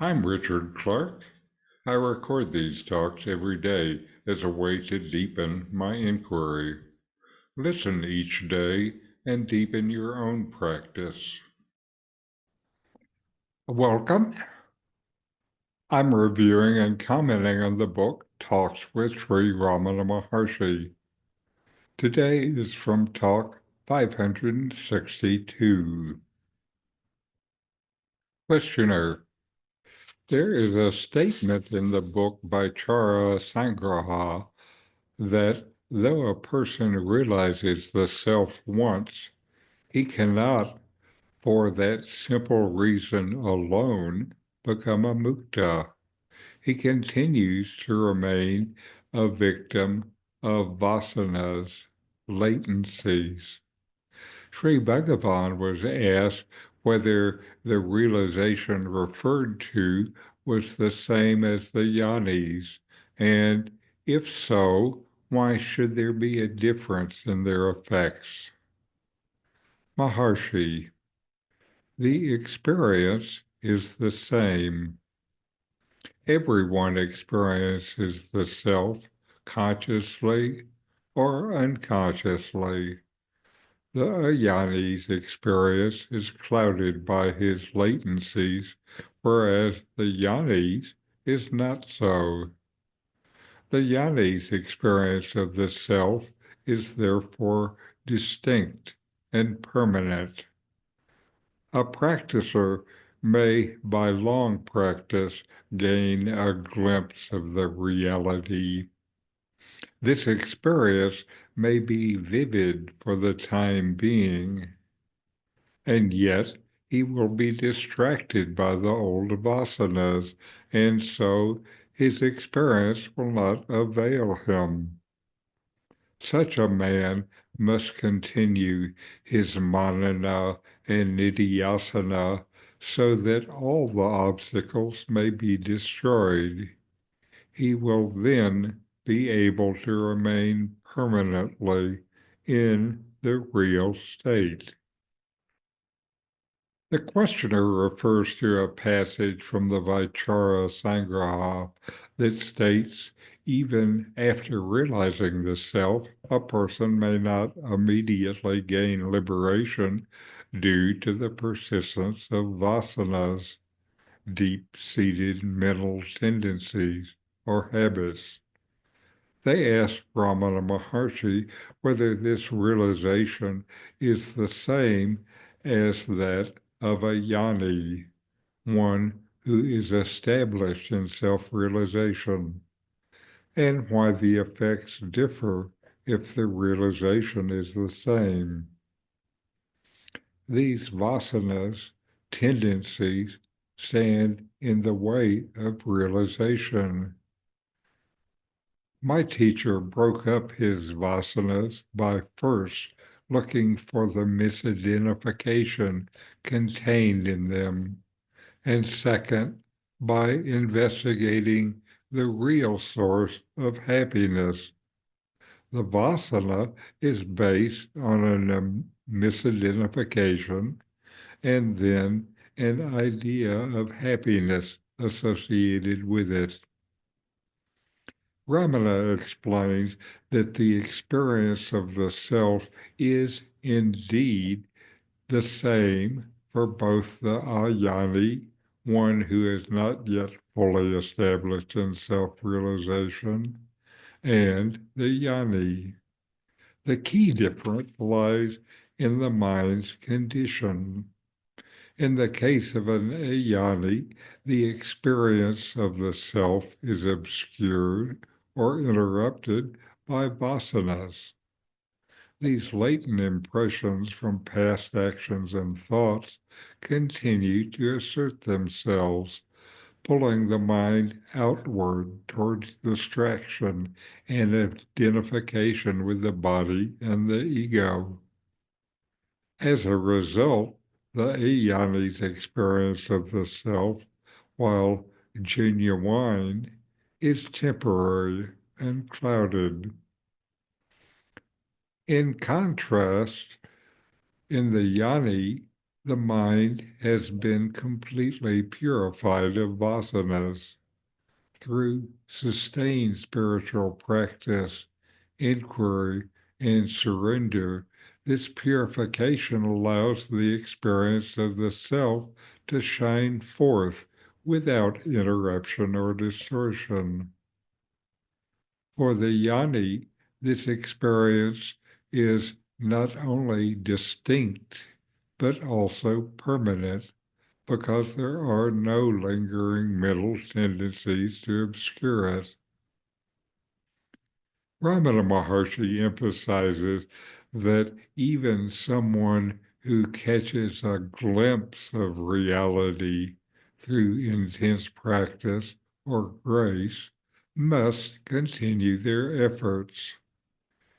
I'm Richard Clarke. I record these talks every day as a way to deepen my inquiry. Listen each day and deepen your own practice. Welcome. I'm reviewing and commenting on the book Talks with Sri Ramana Maharshi. Today is from Talk 562. Questioner. There is a statement in the book by Chara Sangraha that though a person realizes the self once, he cannot, for that simple reason alone, become a mukta. He continues to remain a victim of vasanas, latencies. Sri Bhagavan was asked whether the realization referred to was the same as the yanis, and if so, why should there be a difference in their effects? Maharshi, the experience is the same. Everyone experiences the self consciously or unconsciously. The Ayani's experience is clouded by his latencies, whereas the Yani's is not so. The Yani's experience of the self is therefore distinct and permanent. A practicer may, by long practice, gain a glimpse of the reality. This experience may be vivid for the time being, and yet he will be distracted by the old vasanas, and so his experience will not avail him. Such a man must continue his manana and nididhyasana so that all the obstacles may be destroyed. He will then be able to remain permanently in the real state. The questioner refers to a passage from the Vichara Sangraha that states, even after realizing the self, a person may not immediately gain liberation due to the persistence of vasanas, deep-seated mental tendencies or habits. They asked Ramana Maharshi whether this realization is the same as that of a yani, one who is established in self-realization, and why the effects differ if the realization is the same. These vasanas, tendencies, stand in the way of realization. My teacher broke up his vasanas by first looking for the misidentification contained in them, and second, by investigating the real source of happiness. The vasana is based on a misidentification and then an idea of happiness associated with it. Ramana explains that the experience of the self is indeed the same for both the ayani, one who is not yet fully established in self-realization, and the yani. The key difference lies in the mind's condition. In the case of an ayani, the experience of the self is obscured or interrupted by vasanas. These latent impressions from past actions and thoughts continue to assert themselves, pulling the mind outward towards distraction and identification with the body and the ego. As a result, the ayani's experience of the self, while genuine, is temporary and clouded. In contrast, in the yani, the mind has been completely purified of vasanas. Through sustained spiritual practice, inquiry, and surrender, this purification allows the experience of the self to shine forth without interruption or distortion. For the jnani, this experience is not only distinct, but also permanent, because there are no lingering mental tendencies to obscure it. Ramana Maharshi emphasizes that even someone who catches a glimpse of reality through intense practice or grace must continue their efforts.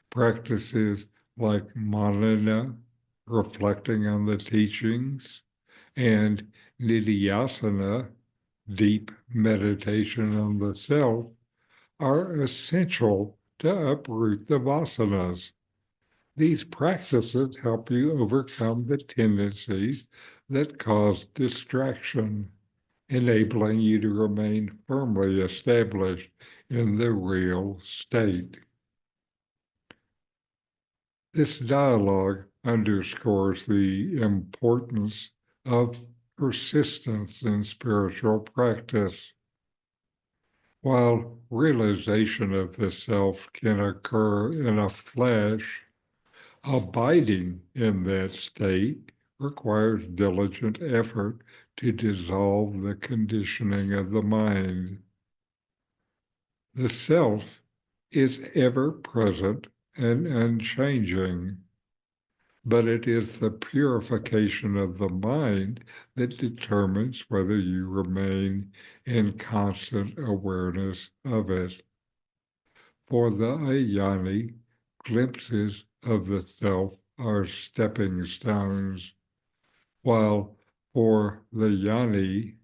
Practices like manana, reflecting on the teachings, and nididhyasana, deep meditation on the self, are essential to uproot the vasanas. These practices help you overcome the tendencies that cause distraction, enabling you to remain firmly established in the real state. This dialogue underscores the importance of persistence in spiritual practice. While realization of the self can occur in a flash, abiding in that state requires diligent effort to dissolve the conditioning of the mind. The self is ever present and unchanging, but it is the purification of the mind that determines whether you remain in constant awareness of it. For the jnani, glimpses of the self are stepping stones, while for the jnani,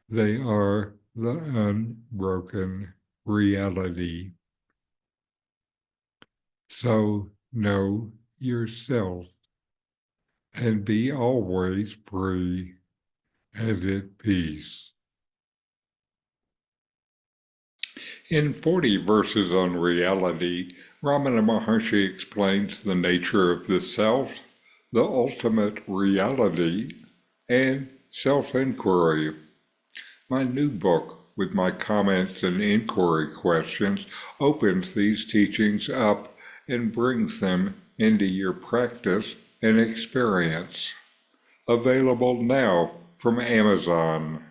they are the unbroken reality. So know yourself and be always free and at peace. In 40 verses on reality, Ramana Maharshi explains the nature of the self, the ultimate reality, and self-inquiry. My new book, with my comments and inquiry questions, opens these teachings up and brings them into your practice and experience. Available now from Amazon.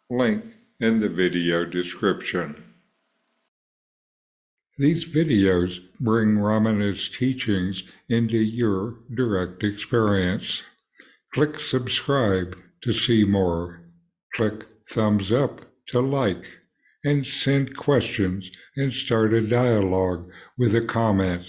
Link in the video description. These videos bring Ramana's teachings into your direct experience. Click subscribe to see more. Click thumbs up to like, and send questions and start a dialogue with a comment.